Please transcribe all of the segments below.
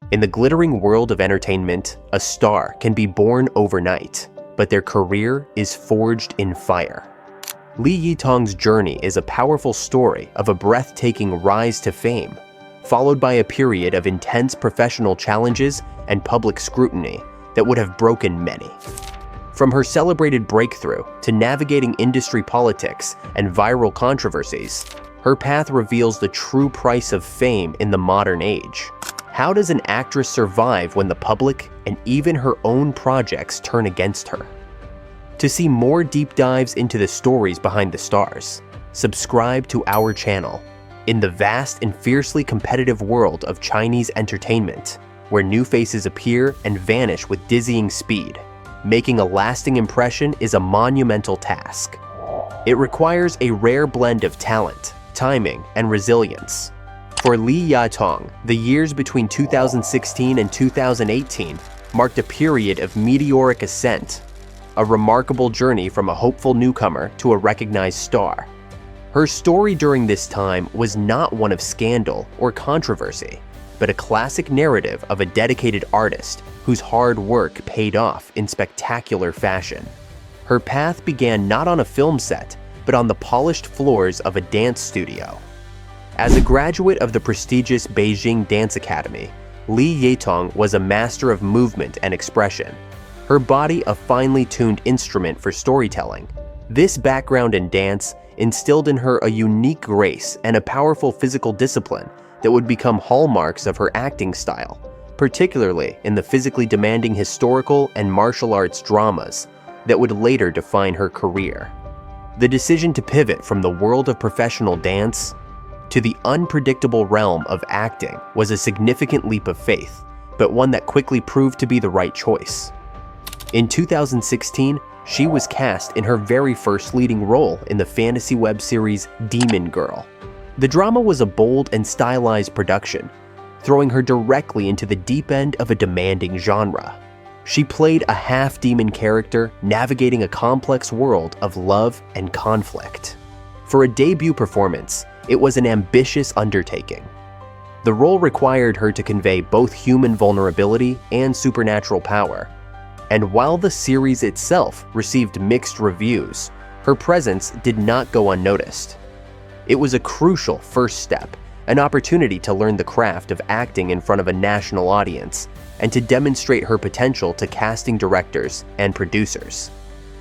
In the glittering world of entertainment, a star can be born overnight, but their career is forged in fire. Li Yitong's journey is a powerful story of a breathtaking rise to fame, followed by a period of intense professional challenges and public scrutiny that would have broken many. From her celebrated breakthrough to navigating industry politics and viral controversies, her path reveals the true price of fame in the modern age. How does an actress survive when the public and even her own projects turn against her? To see more deep dives into the stories behind the stars, subscribe to our channel. In the vast and fiercely competitive world of Chinese entertainment, where new faces appear and vanish with dizzying speed, making a lasting impression is a monumental task. It requires a rare blend of talent, timing, and resilience. For Li Yitong, the years between 2016 and 2018 marked a period of meteoric ascent, a remarkable journey from a hopeful newcomer to a recognized star. Her story during this time was not one of scandal or controversy, but a classic narrative of a dedicated artist whose hard work paid off in spectacular fashion. Her path began not on a film set, but on the polished floors of a dance studio. As a graduate of the prestigious Beijing Dance Academy, Li Yitong was a master of movement and expression, her body a finely tuned instrument for storytelling. This background in dance instilled in her a unique grace and a powerful physical discipline that would become hallmarks of her acting style, particularly in the physically demanding historical and martial arts dramas that would later define her career. The decision to pivot from the world of professional dance to the unpredictable realm of acting was a significant leap of faith, but one that quickly proved to be the right choice. In 2016, she was cast in her very first leading role in the fantasy web series Demon Girl. The drama was a bold and stylized production, throwing her directly into the deep end of a demanding genre. She played a half-demon character navigating a complex world of love and conflict. For a debut performance, it was an ambitious undertaking. The role required her to convey both human vulnerability and supernatural power. And while the series itself received mixed reviews, her presence did not go unnoticed. It was a crucial first step, an opportunity to learn the craft of acting in front of a national audience and to demonstrate her potential to casting directors and producers.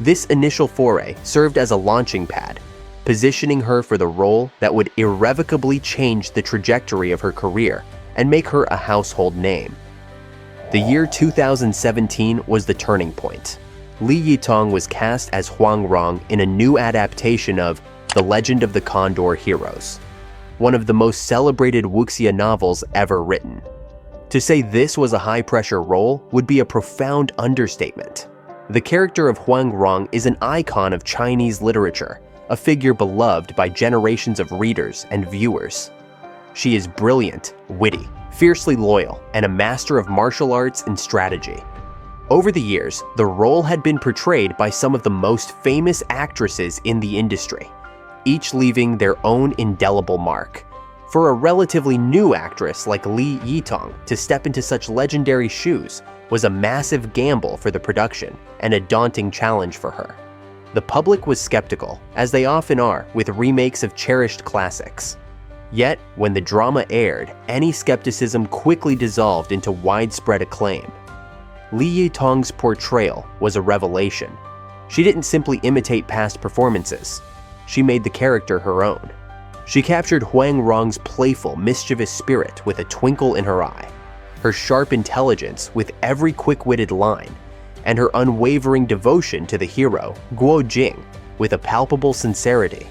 This initial foray served as a launching pad, positioning her for the role that would irrevocably change the trajectory of her career and make her a household name. The year 2017 was the turning point. Li Yitong was cast as Huang Rong in a new adaptation of The Legend of the Condor Heroes, one of the most celebrated wuxia novels ever written. To say this was a high-pressure role would be a profound understatement. The character of Huang Rong is an icon of Chinese literature, a figure beloved by generations of readers and viewers. She is brilliant, witty, fiercely loyal, and a master of martial arts and strategy. Over the years, the role had been portrayed by some of the most famous actresses in the industry, each leaving their own indelible mark. For a relatively new actress like Li Yitong to step into such legendary shoes was a massive gamble for the production and a daunting challenge for her. The public was skeptical, as they often are with remakes of cherished classics. Yet, when the drama aired, any skepticism quickly dissolved into widespread acclaim. Li Yitong's portrayal was a revelation. She didn't simply imitate past performances. She made the character her own. She captured Huang Rong's playful, mischievous spirit with a twinkle in her eye, her sharp intelligence with every quick-witted line, and her unwavering devotion to the hero, Guo Jing, with a palpable sincerity.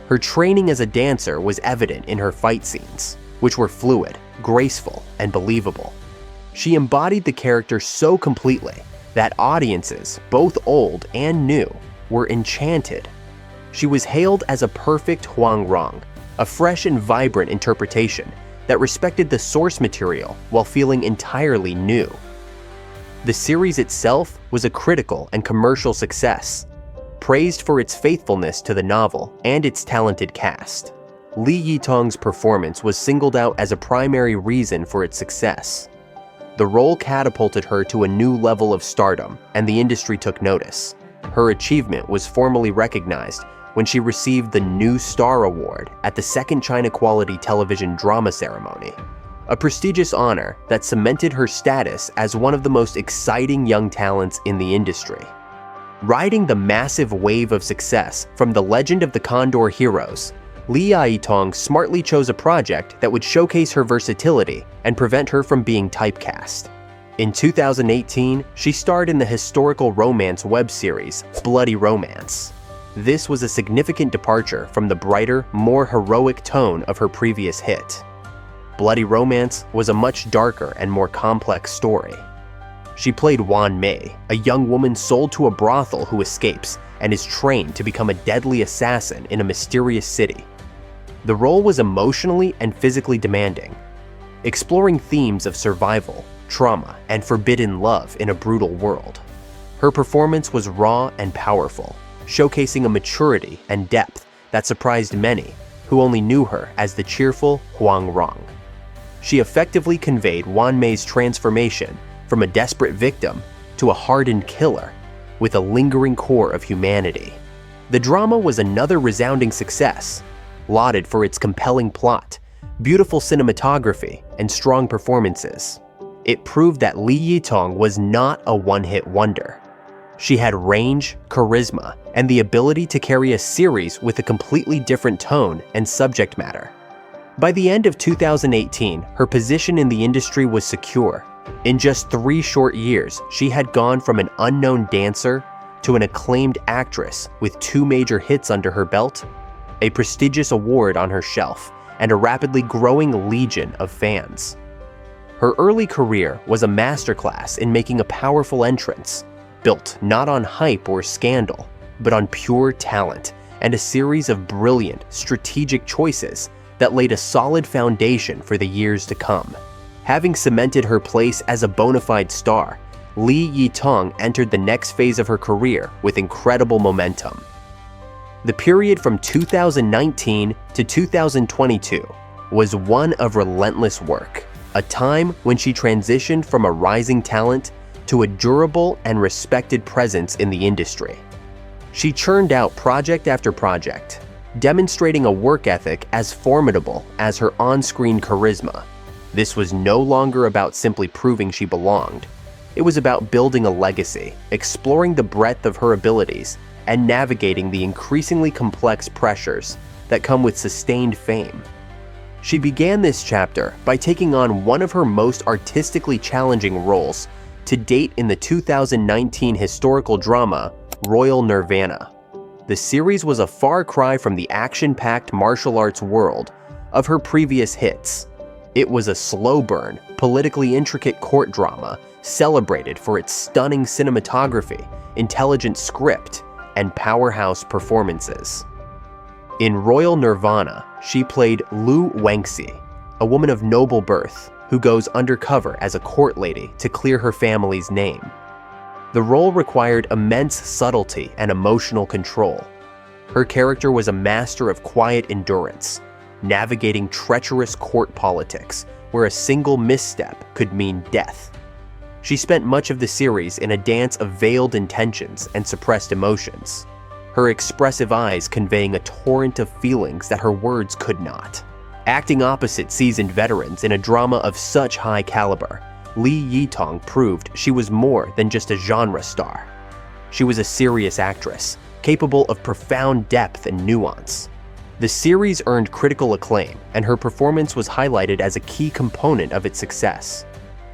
Her training as a dancer was evident in her fight scenes, which were fluid, graceful, and believable. She embodied the character so completely that audiences, both old and new, were enchanted. She was hailed as a perfect Huang Rong, a fresh and vibrant interpretation that respected the source material while feeling entirely new. The series itself was a critical and commercial success, praised for its faithfulness to the novel and its talented cast. Li Yitong's performance was singled out as a primary reason for its success. The role catapulted her to a new level of stardom, and the industry took notice. Her achievement was formally recognized when she received the New Star Award at the second China Quality Television Drama Ceremony, a prestigious honor that cemented her status as one of the most exciting young talents in the industry. Riding the massive wave of success from the Legend of the Condor Heroes, Li Yitong smartly chose a project that would showcase her versatility and prevent her from being typecast. In 2018, she starred in the historical romance web series Bloody Romance. This was a significant departure from the brighter, more heroic tone of her previous hit. Bloody Romance was a much darker and more complex story. She played Wan Mei, a young woman sold to a brothel who escapes and is trained to become a deadly assassin in a mysterious city. The role was emotionally and physically demanding, exploring themes of survival, trauma, and forbidden love in a brutal world. Her performance was raw and powerful, showcasing a maturity and depth that surprised many who only knew her as the cheerful Huang Rong. She effectively conveyed Wan Mei's transformation from a desperate victim to a hardened killer with a lingering core of humanity. The drama was another resounding success, lauded for its compelling plot, beautiful cinematography, and strong performances. It proved that Li Yitong was not a one-hit wonder. She had range, charisma, and the ability to carry a series with a completely different tone and subject matter. By the end of 2018, her position in the industry was secure. In just 3 short years, she had gone from an unknown dancer to an acclaimed actress with 2 major hits under her belt, a prestigious award on her shelf, and a rapidly growing legion of fans. Her early career was a masterclass in making a powerful entrance, built not on hype or scandal, but on pure talent and a series of brilliant, strategic choices that laid a solid foundation for the years to come. Having cemented her place as a bona fide star, Li Yitong entered the next phase of her career with incredible momentum. The period from 2019 to 2022 was one of relentless work, a time when she transitioned from a rising talent to a durable and respected presence in the industry. She churned out project after project, demonstrating a work ethic as formidable as her on-screen charisma. This was no longer about simply proving she belonged. It was about building a legacy, exploring the breadth of her abilities, and navigating the increasingly complex pressures that come with sustained fame. She began this chapter by taking on one of her most artistically challenging roles to date in the 2019 historical drama Royal Nirvana. The series was a far cry from the action-packed martial arts world of her previous hits. It was a slow burn, politically intricate court drama celebrated for its stunning cinematography, intelligent script, and powerhouse performances. In Royal Nirvana, she played Lu Wangxi, a woman of noble birth who goes undercover as a court lady to clear her family's name. The role required immense subtlety and emotional control. Her character was a master of quiet endurance, navigating treacherous court politics where a single misstep could mean death. She spent much of the series in a dance of veiled intentions and suppressed emotions, her expressive eyes conveying a torrent of feelings that her words could not. Acting opposite seasoned veterans in a drama of such high caliber, Li Yitong proved she was more than just a genre star. She was a serious actress, capable of profound depth and nuance. The series earned critical acclaim, and her performance was highlighted as a key component of its success,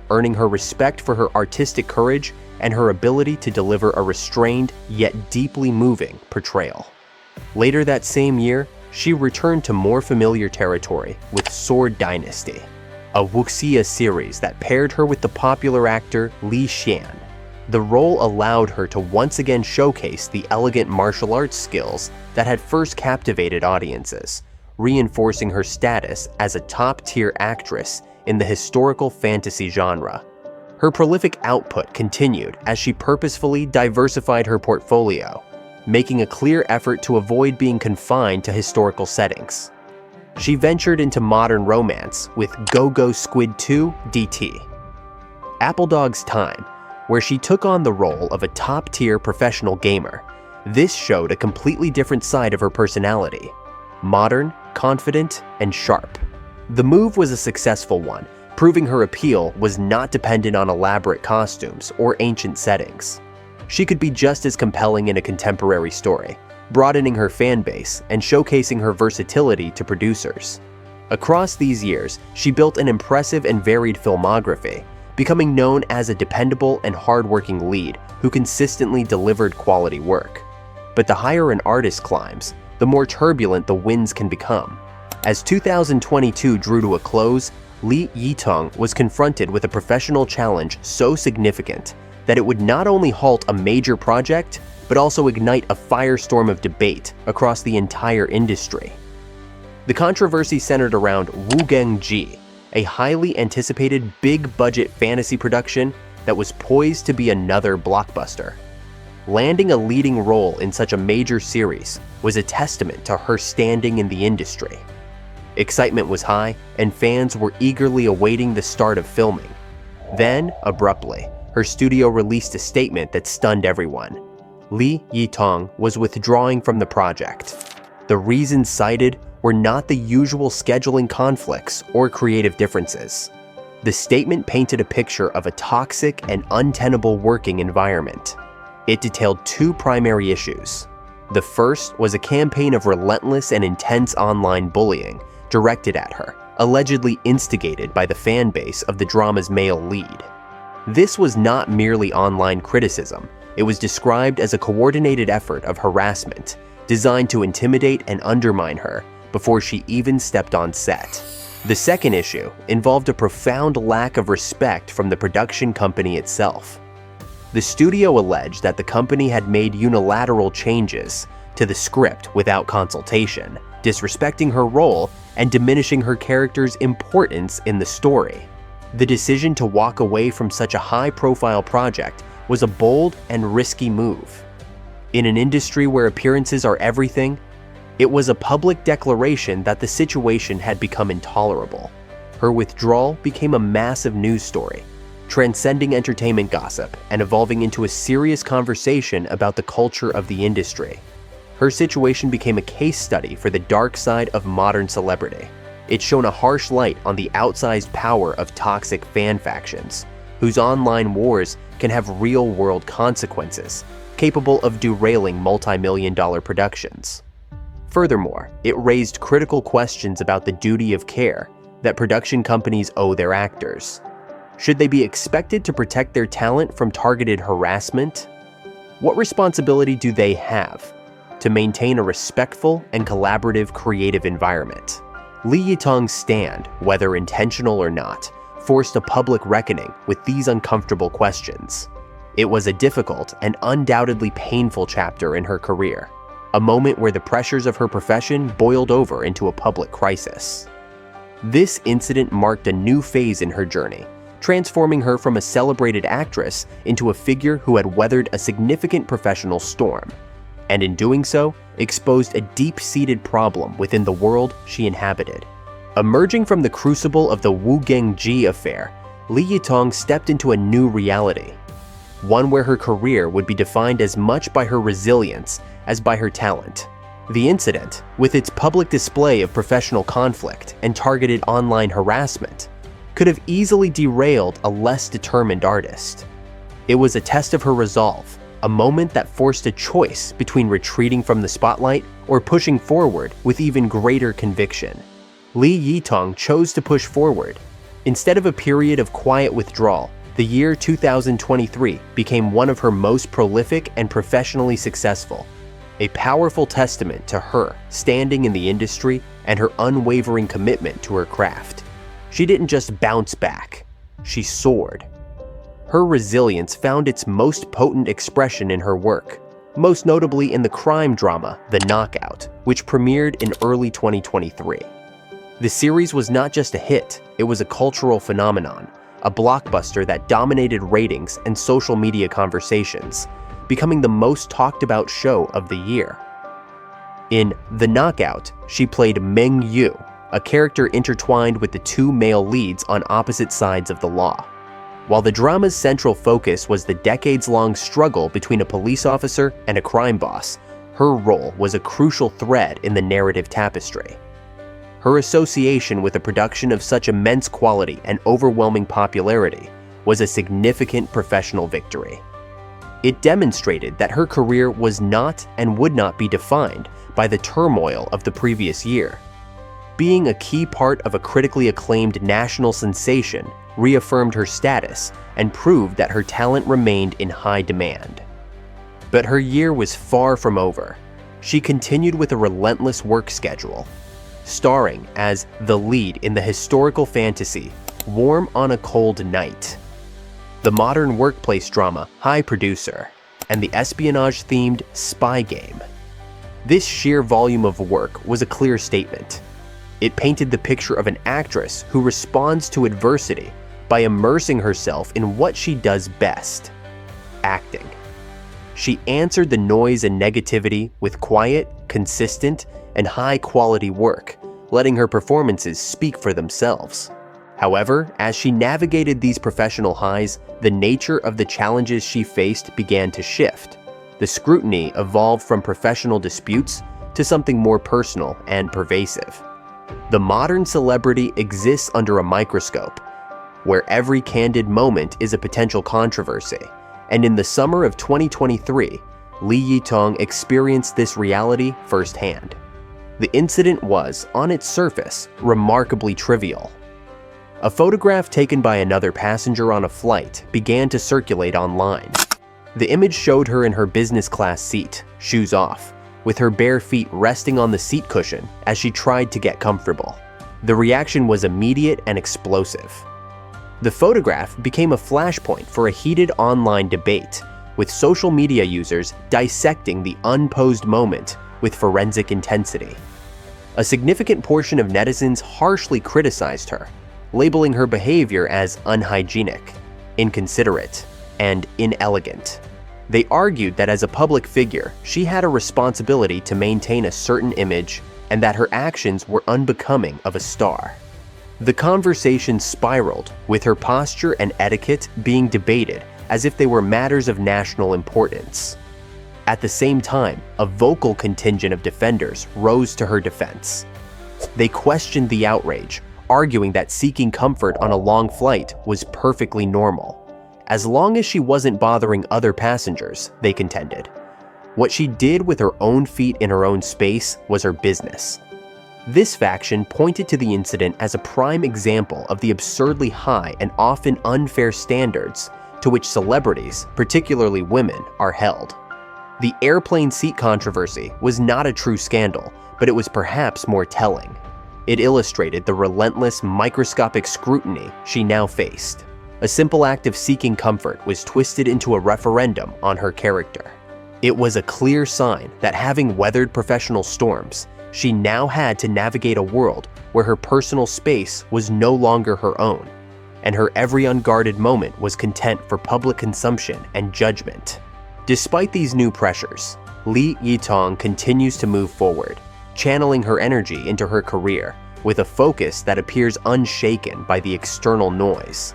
earning her respect for her artistic courage and her ability to deliver a restrained yet deeply moving portrayal. Later that same year, she returned to more familiar territory with Sword Dynasty, a wuxia series that paired her with the popular actor Li Xian. The role allowed her to once again showcase the elegant martial arts skills that had first captivated audiences, reinforcing her status as a top-tier actress in the historical fantasy genre. Her prolific output continued as she purposefully diversified her portfolio, making a clear effort to avoid being confined to historical settings. She ventured into modern romance with Go Go Squid 2 DT, Dog's Time, where she took on the role of a top-tier professional gamer. This showed a completely different side of her personality: modern, confident, and sharp. The move was a successful one, proving her appeal was not dependent on elaborate costumes or ancient settings. She could be just as compelling in a contemporary story, broadening her fan base and showcasing her versatility to producers. Across these years, she built an impressive and varied filmography, becoming known as a dependable and hardworking lead who consistently delivered quality work. But the higher an artist climbs, the more turbulent the winds can become. As 2022 drew to a close, Li Yitong was confronted with a professional challenge so significant that it would not only halt a major project, but also ignite a firestorm of debate across the entire industry. The controversy centered around wuxia, a highly anticipated big-budget fantasy production that was poised to be another blockbuster. Landing a leading role in such a major series was a testament to her standing in the industry. Excitement was high, and fans were eagerly awaiting the start of filming. Then, abruptly, her studio released a statement that stunned everyone. Li Yitong was withdrawing from the project. The reasons cited were not the usual scheduling conflicts or creative differences. The statement painted a picture of a toxic and untenable working environment. It detailed two primary issues. The first was a campaign of relentless and intense online bullying directed at her, allegedly instigated by the fan base of the drama's male lead. This was not merely online criticism. It was described as a coordinated effort of harassment, designed to intimidate and undermine her before she even stepped on set. The second issue involved a profound lack of respect from the production company itself. The studio alleged that the company had made unilateral changes to the script without consultation, disrespecting her role and diminishing her character's importance in the story. The decision to walk away from such a high-profile project was a bold and risky move. In an industry where appearances are everything, it was a public declaration that the situation had become intolerable. Her withdrawal became a massive news story, transcending entertainment gossip and evolving into a serious conversation about the culture of the industry. Her situation became a case study for the dark side of modern celebrity. It shone a harsh light on the outsized power of toxic fan factions, whose online wars can have real-world consequences, capable of derailing multi-million-dollar productions. Furthermore, it raised critical questions about the duty of care that production companies owe their actors. Should they be expected to protect their talent from targeted harassment? What responsibility do they have to maintain a respectful and collaborative creative environment? Li Yitong's stand, whether intentional or not, forced a public reckoning with these uncomfortable questions. It was a difficult and undoubtedly painful chapter in her career, a moment where the pressures of her profession boiled over into a public crisis. This incident marked a new phase in her journey, transforming her from a celebrated actress into a figure who had weathered a significant professional storm, and in doing so, exposed a deep-seated problem within the world she inhabited. Emerging from the crucible of the wuxia affair, Li Yitong stepped into a new reality, one where her career would be defined as much by her resilience as by her talent. The incident, with its public display of professional conflict and targeted online harassment, could have easily derailed a less determined artist. It was a test of her resolve, a moment that forced a choice between retreating from the spotlight or pushing forward with even greater conviction. Li Yitong chose to push forward. Instead of a period of quiet withdrawal, the year 2023 became one of her most prolific and professionally successful, a powerful testament to her standing in the industry and her unwavering commitment to her craft. She didn't just bounce back, she soared. Her resilience found its most potent expression in her work, most notably in the crime drama The Knockout, which premiered in early 2023. The series was not just a hit, it was a cultural phenomenon, a blockbuster that dominated ratings and social media conversations, becoming the most talked about show of the year. In The Knockout, she played Meng Yu, a character intertwined with the two male leads on opposite sides of the law. While the drama's central focus was the decades-long struggle between a police officer and a crime boss, her role was a crucial thread in the narrative tapestry. Her association with a production of such immense quality and overwhelming popularity was a significant professional victory. It demonstrated that her career was not and would not be defined by the turmoil of the previous year. Being a key part of a critically acclaimed national sensation reaffirmed her status and proved that her talent remained in high demand. But her year was far from over. She continued with a relentless work schedule, starring as the lead in the historical fantasy Warm on a Cold Night, the modern workplace drama High Producer, and the espionage-themed Spy Game. This sheer volume of work was a clear statement. It painted the picture of an actress who responds to adversity by immersing herself in what she does best: acting. She answered the noise and negativity with quiet, consistent, and high-quality work, letting her performances speak for themselves. However, as she navigated these professional highs, the nature of the challenges she faced began to shift. The scrutiny evolved from professional disputes to something more personal and pervasive. The modern celebrity exists under a microscope, where every candid moment is a potential controversy, and in the summer of 2023, Li Yitong experienced this reality firsthand. The incident was, on its surface, remarkably trivial. A photograph taken by another passenger on a flight began to circulate online. The image showed her in her business class seat, shoes off, with her bare feet resting on the seat cushion as she tried to get comfortable. The reaction was immediate and explosive. The photograph became a flashpoint for a heated online debate, with social media users dissecting the unposed moment with forensic intensity. A significant portion of netizens harshly criticized her, labeling her behavior as unhygienic, inconsiderate, and inelegant. They argued that as a public figure, she had a responsibility to maintain a certain image and that her actions were unbecoming of a star. The conversation spiraled, with her posture and etiquette being debated as if they were matters of national importance. At the same time, a vocal contingent of defenders rose to her defense. They questioned the outrage, arguing that seeking comfort on a long flight was perfectly normal, as long as she wasn't bothering other passengers, they contended. What she did with her own feet in her own space was her business. This faction pointed to the incident as a prime example of the absurdly high and often unfair standards to which celebrities, particularly women, are held. The airplane seat controversy was not a true scandal, but it was perhaps more telling. It illustrated the relentless, microscopic scrutiny she now faced. A simple act of seeking comfort was twisted into a referendum on her character. It was a clear sign that, having weathered professional storms, she now had to navigate a world where her personal space was no longer her own, and her every unguarded moment was content for public consumption and judgment. Despite these new pressures, Li Yitong continues to move forward, channeling her energy into her career with a focus that appears unshaken by the external noise.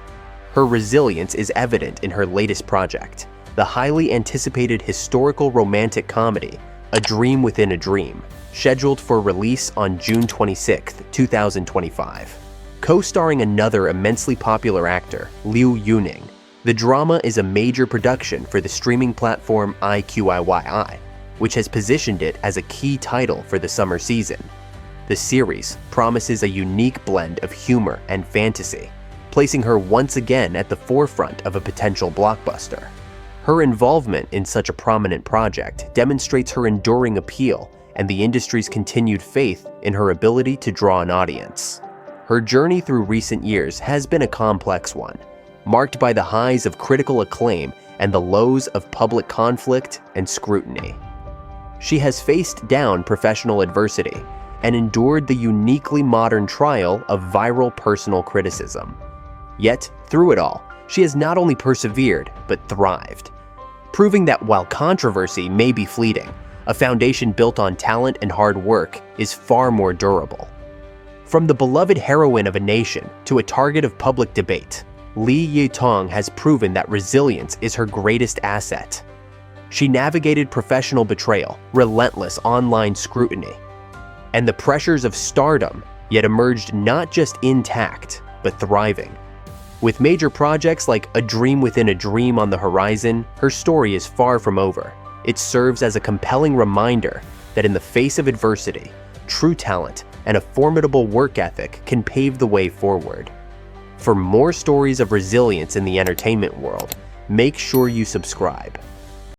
Her resilience is evident in her latest project, the highly anticipated historical romantic comedy, A Dream Within a Dream, scheduled for release on June 26, 2025. Co-starring another immensely popular actor, Li Yitong, the drama is a major production for the streaming platform iQIYI, which has positioned it as a key title for the summer season. The series promises a unique blend of humor and fantasy, placing her once again at the forefront of a potential blockbuster. Her involvement in such a prominent project demonstrates her enduring appeal and the industry's continued faith in her ability to draw an audience. Her journey through recent years has been a complex one, marked by the highs of critical acclaim and the lows of public conflict and scrutiny. She has faced down professional adversity and endured the uniquely modern trial of viral personal criticism. Yet, through it all, she has not only persevered, but thrived, proving that while controversy may be fleeting, a foundation built on talent and hard work is far more durable. From the beloved heroine of a nation to a target of public debate, Li Yitong has proven that resilience is her greatest asset. She navigated professional betrayal, relentless online scrutiny, and the pressures of stardom, yet emerged not just intact, but thriving. With major projects like A Dream Within a Dream on the horizon, her story is far from over. It serves as a compelling reminder that in the face of adversity, true talent and a formidable work ethic can pave the way forward. For more stories of resilience in the entertainment world, make sure you subscribe.